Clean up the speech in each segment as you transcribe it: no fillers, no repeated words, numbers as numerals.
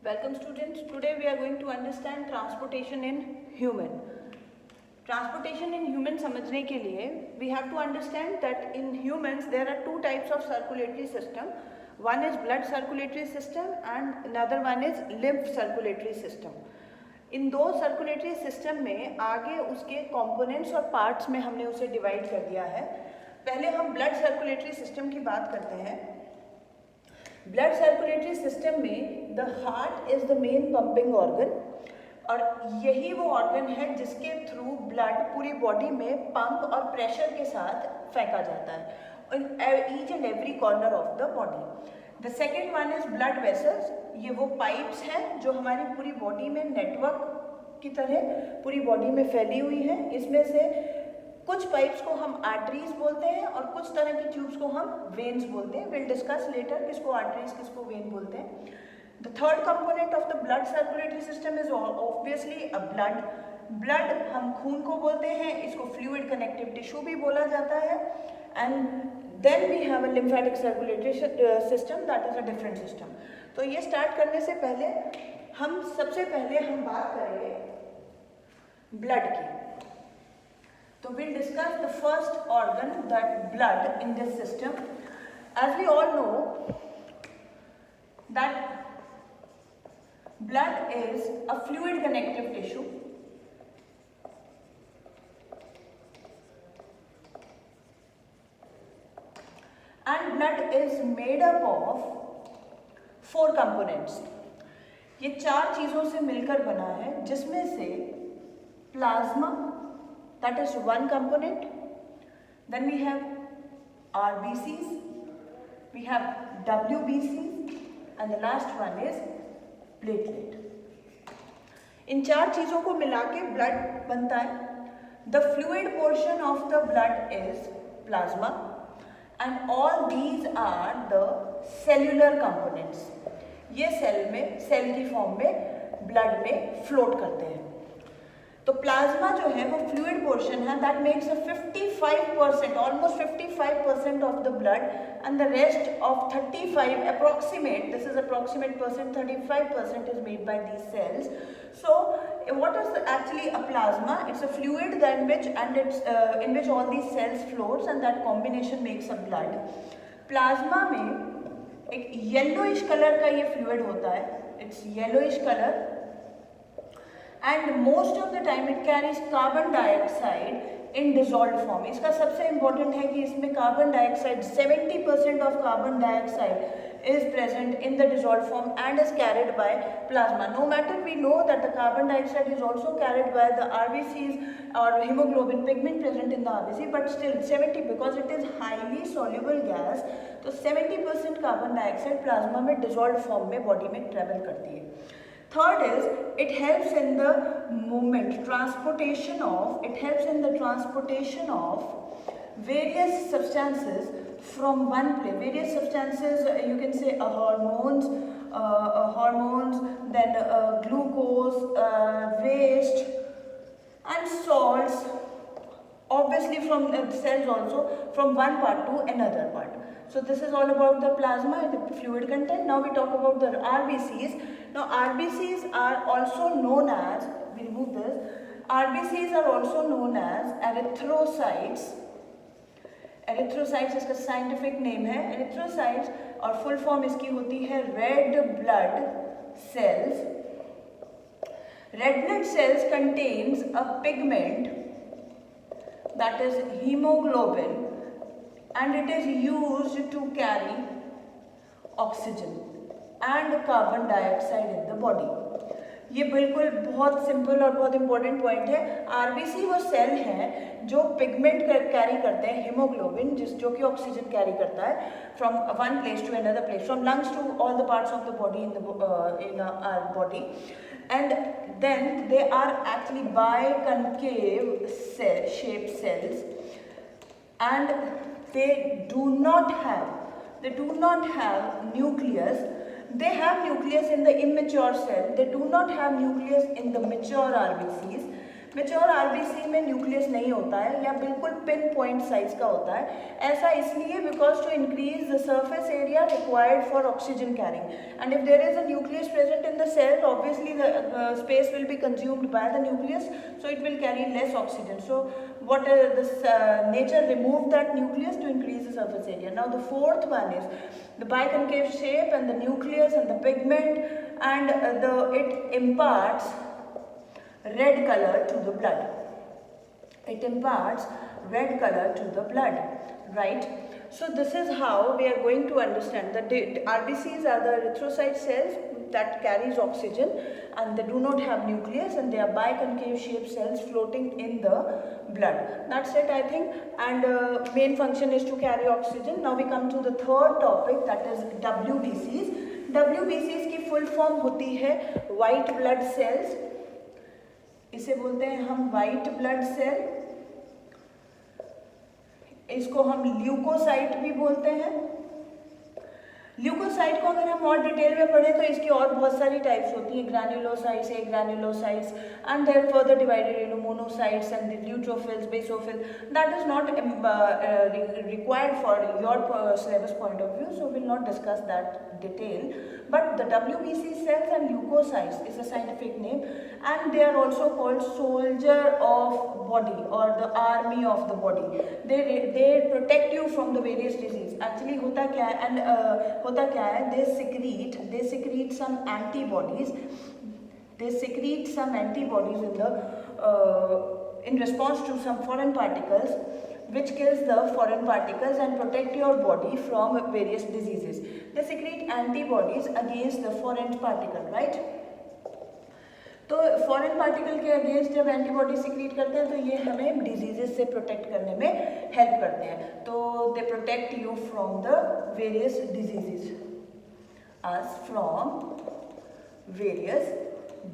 Welcome students. Today we are going to understand transportation in human. Transportation in human समझने के लिए we have to understand that in humans there are two types of circulatory system. One is blood circulatory system and another one is lymph circulatory system. इन दो circulatory system में आगे उसके components और parts में हमने उसे डिवाइड कर दिया है. पहले हम ब्लड सर्कुलेटरी सिस्टम की बात करते हैं. ब्लड सर्कुलेटरी सिस्टम में the heart is the main pumping organ और यही वो ऑर्गन है जिसके थ्रू ब्लड पूरी बॉडी में पंप और प्रेशर के साथ फेंका जाता है in each and every corner of the body. The second one is blood vessels. ये वो पाइप्स हैं जो हमारी पूरी बॉडी में नेटवर्क की तरह पूरी बॉडी में फैली हुई है. इसमें से कुछ पाइप्स को हम आर्टरीज बोलते हैं और कुछ तरह की ट्यूब्स को हम वेन्स बोलते हैं. विल डिस्कस लेटर किसको आर्टरीज किसको वेन बोलते हैं. The third component of the blood circulatory system is obviously a blood. Blood हम खून को बोलते हैं, इसको फ्लूइड कनेक्टिव टिश्यू भी बोला जाता है. And then we have a lymphatic circulatory system that is a different system. तो ये स्टार्ट करने से पहले सबसे पहले हम बात करेंगे ब्लड की. So we'll discuss the first organ, that blood in this system. As we all know that blood is a fluid connective tissue. And blood is made up of 4 components. ये 4 चीजों से मिलकर बना है जिसमें से plasma, that is one component. Then we have RBCs, we have WBCs and the last one is platelet. इन 4 चीज़ों को मिला के ब्लड बनता है. The fluid portion of the blood is plasma and all these are the cellular components. ये cell की form में blood में फ्लोट करते हैं. तो प्लाज्मा जो है वो फ्लूइड पोर्शन है that makes 55%, almost 55% of the blood and the rest of 35 approximate, this is approximate percent, 35% is made by these cells. So what is actually a plasma? It's a fluid than which and it's in which all these cells floats and that combination makes a blood. Plasma में एक yellowish colour का ये fluid होता है. It's yellowish colour and most of the time it carries carbon dioxide in dissolved form. इसका सबसे important है कि इसमें carbon dioxide 70% of carbon dioxide is present in the dissolved form and is carried by plasma. No matter we know that the carbon dioxide is also carried by the RBCs or hemoglobin pigment present in the RBC, but still 70 because it is highly soluble gas. तो 70% carbon dioxide plasma में dissolved form में body में travel करती है. Third is it helps in the movement, it helps in the transportation of various substances from one place. Various substances, you can say hormones, then glucose, waste and salts, obviously from the cells also, from one part to another part. So this is all about the plasma and the fluid content. Now we talk about the RBCs. Now RBCs are also known as, we remove this, RBCs are also known as erythrocytes. Erythrocytes इसका scientific name है. Erythrocytes और full form इसकी होती है red blood cells. Red blood cells contains a pigment that is hemoglobin and it is used to carry oxygen and carbon dioxide in the body. ये बिल्कुल बहुत simple और बहुत इंपॉर्टेंट पॉइंट है. आरबीसी वो सेल हैं जो पिगमेंट कैरी करते हैं, हीमोग्लोबिन जो कि ऑक्सीजन कैरी करता है from one place to another place, from lungs to all the parts of the body in our body. And then they are actually biconcave shaped cells and they do not have nucleus. They have nucleus in the immature cell. They do not have nucleus in the mature RBCs. Mature RBC में nucleus नहीं होता है या बिल्कुल pin point size का होता है. ऐसा इसलिए because to increase the surface area required for oxygen carrying, and if there is a nucleus present in the cell, obviously the space will be consumed by the nucleus, so it will carry less oxygen. So what this nature removed that nucleus to increase the surface area. Now the fourth one is the biconcave shape and the nucleus and the pigment, and it imparts red color to the blood. It imparts red color to the blood, right? So this is how we are going to understand that the RBCs are the erythrocyte cells that carries oxygen, and they do not have nucleus, and they are biconcave shaped cells floating in the blood. That's it, I think, and main function is to carry oxygen. Now we come to the third topic, that is WBCs. WBCs की full form होती है white blood cells. इसे बोलते हैं हम white blood cell. इसको हम leucocyte भी बोलते हैं. ल्यूकोसाइट को अगर हम और डिटेल में पढ़ें तो इसकी और बहुत सारी टाइप्स होती हैं. Granulocytes, agranulocytes, and they are further divided into monocytes and neutrophils, basophil. That is not required for your syllabus point of view, so will not discuss that detail. But the WBC cells and leukocytes is a scientific name, and they are also called soldier of body or the army of the body. They protect you from the various disease. Actually होता क्या है, and होता क्या है, they secrete some antibodies. They secrete some antibodies in response to some foreign particles, which kills the foreign particles and protect your body from various diseases. They secrete antibodies against the foreign particle, right? तो foreign particle के against जब antibody secrete करते हैं तो ये हमें diseases से protect करने में हेल्प करते हैं. तो they protect you from the various diseases, us from various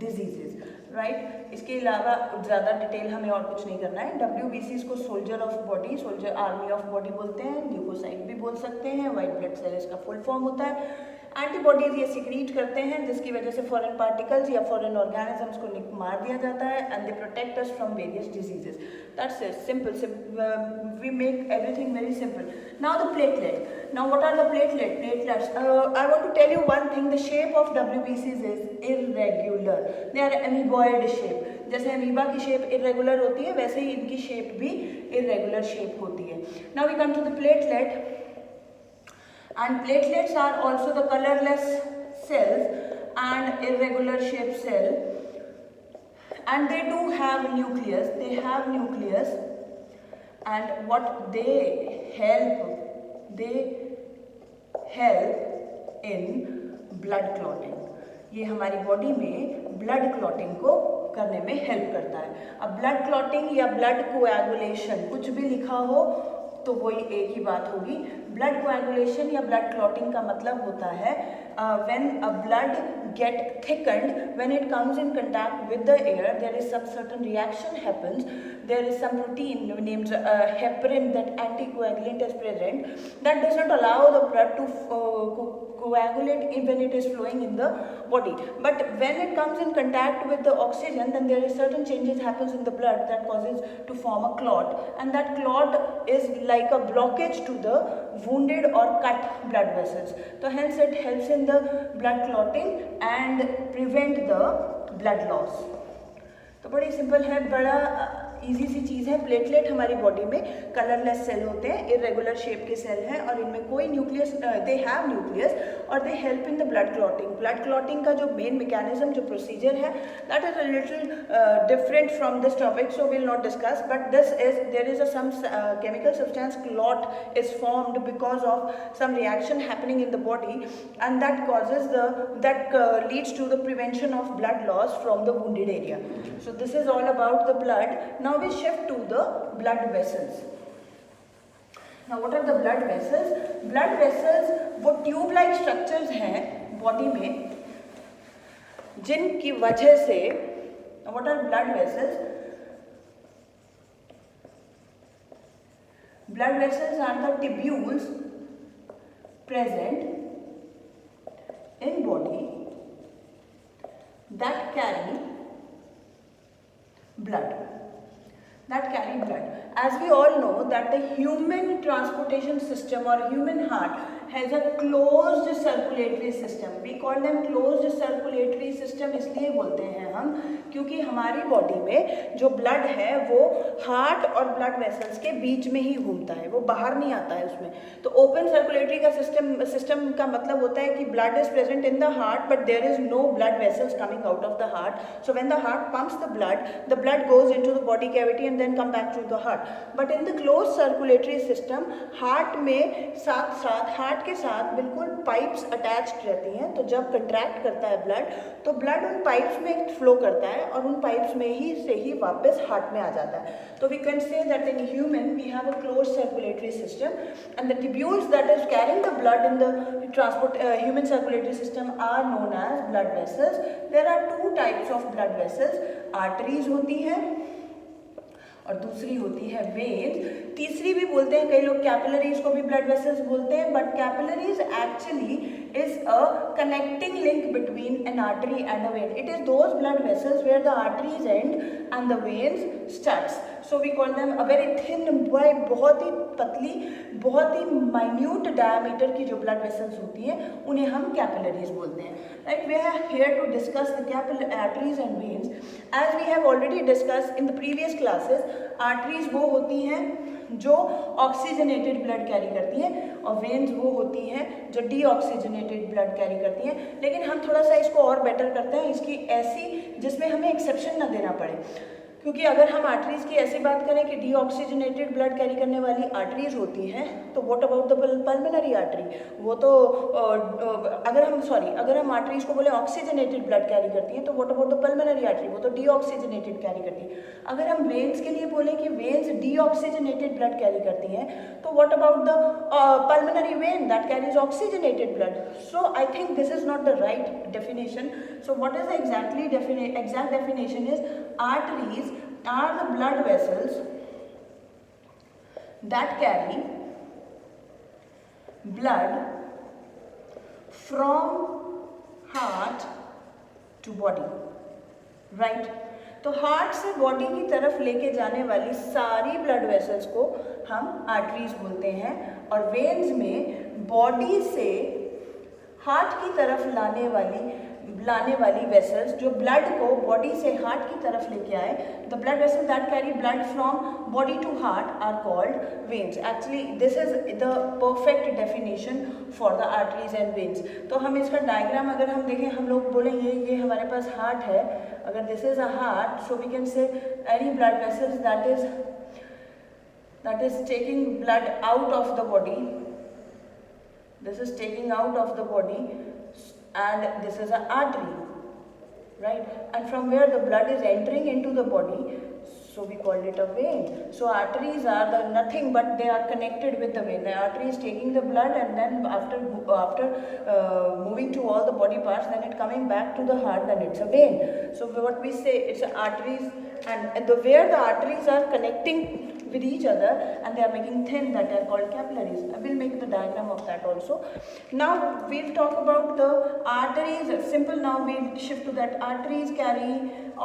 diseases, right. इसके अलावा ज़्यादा डिटेल हमें और कुछ नहीं करना है. WBCs को soldier of body, soldier army of body बोलते हैं. ल्यूकोसाइट भी बोल सकते हैं. वाइट ब्लड सेल इसका फुल फॉर्म होता है. एंटीबॉडीज ये सिक्रीट करते हैं जिसकी वजह से फॉरेन पार्टिकल्स या फॉरेन ऑर्गेनिजम्स को मार दिया जाता है, and they protect us from various diseases. That's it, simple. We make everything very simple. Now the platelet. Now what are the platelets? I want to tell you one thing. The shape of WBCs is irregular. They are amoeboid shape. जैसे amoeba की shape irregular होती है, वैसे ही इनकी shape भी irregular shape होती है. Now we come to the platelet, and platelets are also the colorless cells and irregular shaped cell, and they do have nucleus. They have nucleus, and what they help in blood clotting. ये हमारी body में blood clotting को करने में help करता है. अब blood clotting या ब्लड कोएगुलेशन कुछ भी लिखा हो तो वही एक ही बात होगी. ब्लड कोएगुलेशन या ब्लड क्लॉटिंग का मतलब होता है when a blood get thickened, when it comes in contact with the air, there is some certain reaction happens. There is some protein named heparin, that anticoagulant is present, that does not allow the blood to coagulate when it is flowing in the body. But when it comes in contact with the oxygen, then there is certain changes happens in the blood that causes to form a clot, and that clot is like a blockage to the wounded or cut blood vessels. So hence it helps in the blood clotting and prevent the blood loss. तो बड़ी simple है, बड़ा easy सी चीज़ है. Platelet हमारी body में colourless cell होते हैं, irregular shape के सेल हैं, और इनमें कोई न्यूक्लियस, दे हैव न्यूक्लियस, और they help in the blood clotting. Blood clotting का जो मेन मैकेनिज्म, जो प्रोसीजर है, that is a little different from this topic, so will not discuss. But this is, there is a some chemical substance, clot is formed because of some reaction happening in the body, and that causes that leads to the prevention of blood loss from the wounded area. So this is all about the blood. Now we shift to the blood vessels. Now what are the blood vessels? Blood vessels वो tube like structures हैं body में जिनकी वजह से, what are blood vessels? Blood vessels are the tubules present in body that carry blood. that carry blood. As we all know that the human transportation system or human heart has a closed circulatory system. We call them closed circulatory system इसलिए बोलते हैं हम क्योंकि हमारी body में जो blood है वो हार्ट और ब्लड वेसल्स के बीच में ही घूमता है, वो बाहर नहीं आता है उसमें. तो ओपन सर्कुलेटरी का सिस्टम का मतलब होता है कि blood is present in the heart but there is no blood vessels coming out of the heart. So when the heart pumps the blood goes into the body cavity and then come back to the heart. But in the close circulatory system heart में साथ साथ heart के साथ बिल्कुल pipes attached रहती हैं. तो जब कंट्रैक्ट करता है ब्लड तो ब्लड उन पाइप्स में फ्लो करता है और उन पाइप्स में ही से ही वापस हार्ट में आ जाता है. तो we can say that in human we have a close circulatory system and the tubules that is carrying the blood in the transport human circulatory system are known as blood vessels. There are two types of blood vessels. Arteries होती हैं और दूसरी होती है veins. तीसरी भी बोलते हैं कई लोग, कैपिलरीज को भी ब्लड वेसल्स बोलते हैं. But capillaries actually is a connecting link between an artery and a vein. It is those blood vessels where the arteries and and the veins starts. So we call them a very thin, बहुत ही पतली, बहुत ही minute diameter की जो blood vessels होती हैं उन्हें हम कैपिलरीज बोलते हैं. Right, we are here to discuss the arteries and veins. As we have already discuss in the previous classes, arteries वो होती हैं जो ऑक्सीजनेटेड ब्लड कैरी करती हैं और वेन्स वो होती हैं जो डीऑक्सीजनेटेड ब्लड कैरी करती हैं. लेकिन हम थोड़ा सा इसको और बेटर करते हैं, इसकी ऐसी जिसमें हमें एक्सेप्शन ना देना पड़े. क्योंकि अगर हम आर्टरीज की ऐसी बात करें कि डीऑक्सीजनेटेड ब्लड कैरी करने वाली आर्टरीज होती हैं तो what about the pulmonary artery, वो तो अगर हम आर्टरीज को बोले ऑक्सीजनेटेड ब्लड कैरी करती हैं तो what about the pulmonary artery, वो तो डीऑक्सीजनेटेड कैरी करती है. अगर हम वेन्स के लिए बोले कि वेन्स डीऑक्सीजनेटेड ब्लड कैरी करती हैं तो what about the pulmonary vein that carries oxygenated blood. So I think this is not the right definition. So what is the exact definition is arteries are the blood vessels that carry blood from heart to body. Right? तो heart से body की तरफ लेके जाने वाली सारी blood vessels को हम आर्टरीज बोलते हैं और वेन्स में बॉडी से हार्ट की तरफ लाने वाली वेसल्स जो ब्लड को बॉडी से हार्ट की तरफ लेके आए, the blood vessels that carry blood from body to heart are called veins. Actually this is the perfect definition for the arteries and veins. तो हम इसका डायग्राम अगर हम देखें, हम लोग बोलेंगे ये हमारे पास हार्ट है. अगर this is a heart, so we can say any blood vessels that is taking blood out of the body. This is taking out of the body and this is an artery, right? And from where the blood is entering into the body, so we called it a vein. So arteries are nothing but they are connected with the vein. The artery is taking the blood and then after moving to all the body parts, then it coming back to the heart, then it's a vein. So what we say, it's arteries and where the arteries are connecting with each other and they are making thin, that are called capillaries. I will make the diagram of that also. Now we'll talk about the arteries. Simple. Now we'll shift to that. Arteries carry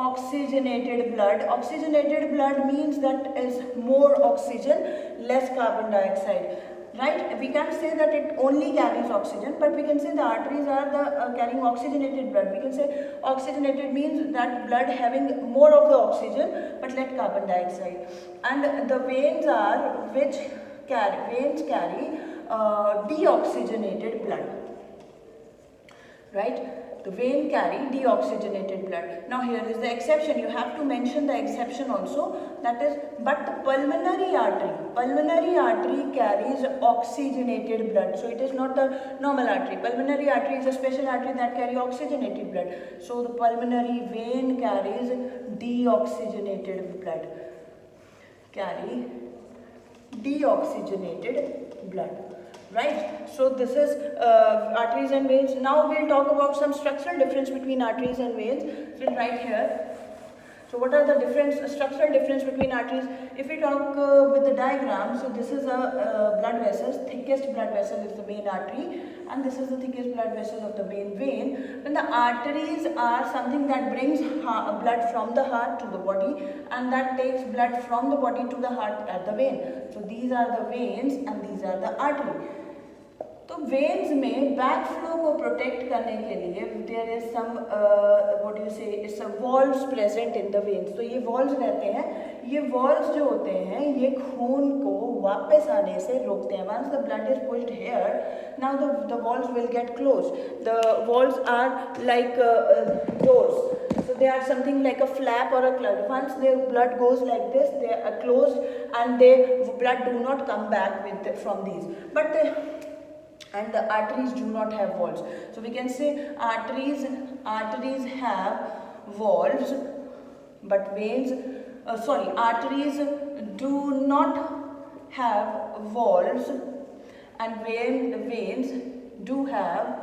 oxygenated blood. Oxygenated blood means that is more oxygen, less carbon dioxide. Right? We can't say that it only carries oxygen, but we can say the arteries are carrying oxygenated blood. We can say oxygenated means that blood having more of the oxygen but less carbon dioxide. And the veins carry deoxygenated blood. Right? The vein carry deoxygenated blood. Now here is the exception. You have to mention the exception also. That is, but the pulmonary artery carries oxygenated blood. So it is not the normal artery. Pulmonary artery is a special artery that carry oxygenated blood. So the pulmonary vein carries deoxygenated blood. Carry deoxygenated blood. Right? So this is arteries and veins. Now we'll talk about some structural difference between arteries and veins. So right here. So what are the structural difference between arteries? If we talk with the diagram, so this is a blood vessel. Thickest blood vessel is the main artery, and this is the thickest blood vessel of the vein. Then the arteries are something that brings blood from the heart to the body, and that takes blood from the body to the heart at the vein. So these are the veins and these are the artery. तो veins में back flow को protect करने के लिए there is some what you say it's valves present in the veins. तो ये valves रहते हैं, ये वॉल्व्स जो होते हैं ये खून को वापस आने से रोकते हैं. Once the blood is pushed here, now the valves will get close. The valves are like doors. So they are something like a flap or a cloud. Once their blood goes like this, they are closed and blood do not come back from these. But and the arteries do not have valves. So we can say arteries have valves, but arteries do not have valves, and veins do have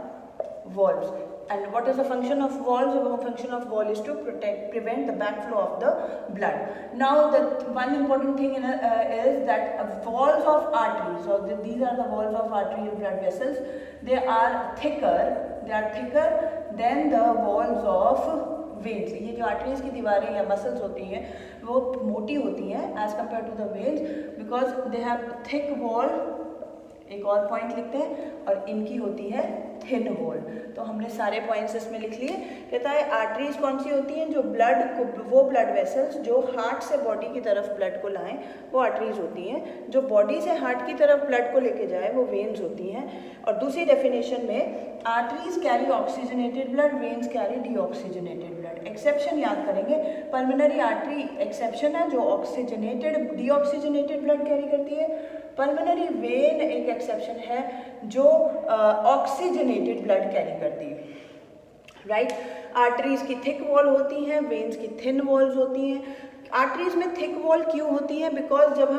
valves. And what is the function of valves? The function of valve is to prevent the backflow of the blood. Now the one important thing is that walls of arteries, so these are the walls of arterial blood vessels, they are thicker than the walls of veins. ये जो arteries की दीवारें या muscles होती हैं वो मोटी होती हैं as compared to the veins, because they have thick wall. एक और पॉइंट लिखते हैं, और इनकी होती है थिन वॉल. तो हमने सारे पॉइंट्स इसमें लिख लिए. कहता है आर्टरीज कौन सी होती हैं? जो ब्लड को, वो ब्लड वेसल्स जो हार्ट से बॉडी की तरफ ब्लड को लाएं वो आर्टरीज होती हैं. जो बॉडी से हार्ट की तरफ ब्लड को लेके जाए वो वेन्स होती हैं. और दूसरी डेफिनेशन में arteries carry oxygenated blood, veins carry deoxygenated blood. Exception याद करेंगे, पल्मोनरी आर्टरी एक्सेप्शन है जो ऑक्सीजनेटेड डीऑक्सीजनेटेड ब्लड कैरी करती है. पल्मोनरी वेन एक एक्सेप्शन है जो ऑक्सीजनेटेड ब्लड कैरी करती है. राइट. आर्टरीज की थिक वॉल होती हैं, वेन्स की थिन वॉल्स होती हैं. आर्टरीज में थिक वॉल क्यों होती है? बिकॉज जब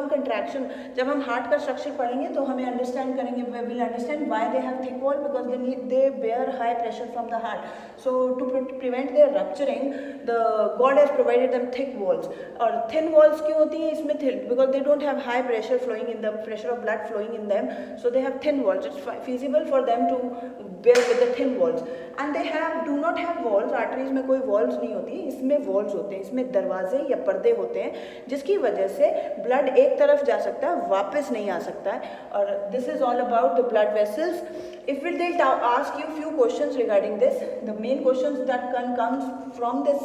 हम हार्ट का स्ट्रक्चर पढ़ेंगे तो हमें अंडरस्टैंड करेंगे, will understand why they have thick wall, because they bear high pressure from the heart. So to prevent their rupturing the God has provided them thick walls. और thin walls क्यों होती हैं इसमें? Because they don't have high pressure flowing in the pressure of blood flowing in them, so they have thin walls. It's feasible for them to bear with the thin walls, and they do not have walls. Arteries में कोई walls नहीं होती, इसमें walls होते हैं, इसमें दरवाजे या पर्दे होते हैं जिसकी वजह से ब्लड एक तरफ जा सकता है, वापस नहीं आ सकता है. और this is all about the blood vessels. If they'll ask you few questions regarding this, the main questions that comes from this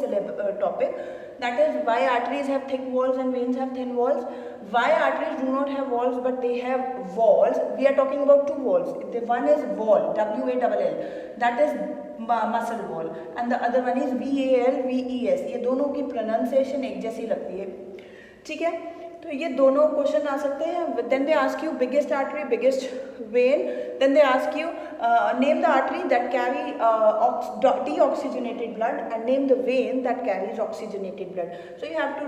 topic, that is why arteries have thick walls and veins have thin walls. Why arteries do not have walls but they have walls? We are talking about two walls. The one is wall, W-A-L-L, that is muscle wall, and the other one is V-A-L-V-E-S. ये दोनों की pronunciation एक जैसी लगती है. ठीक है, तो ये दोनों क्वेश्चन आ सकते हैं. Then they ask you biggest artery, biggest vein. Then they ask you name the artery that carry deoxygenated blood and name the vein that carries oxygenated blood. So you have to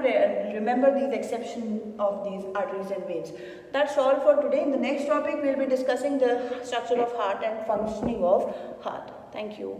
remember these exception of these arteries and veins. That's all for today. In the next topic we'll be discussing the structure of heart and functioning of heart. Thank you.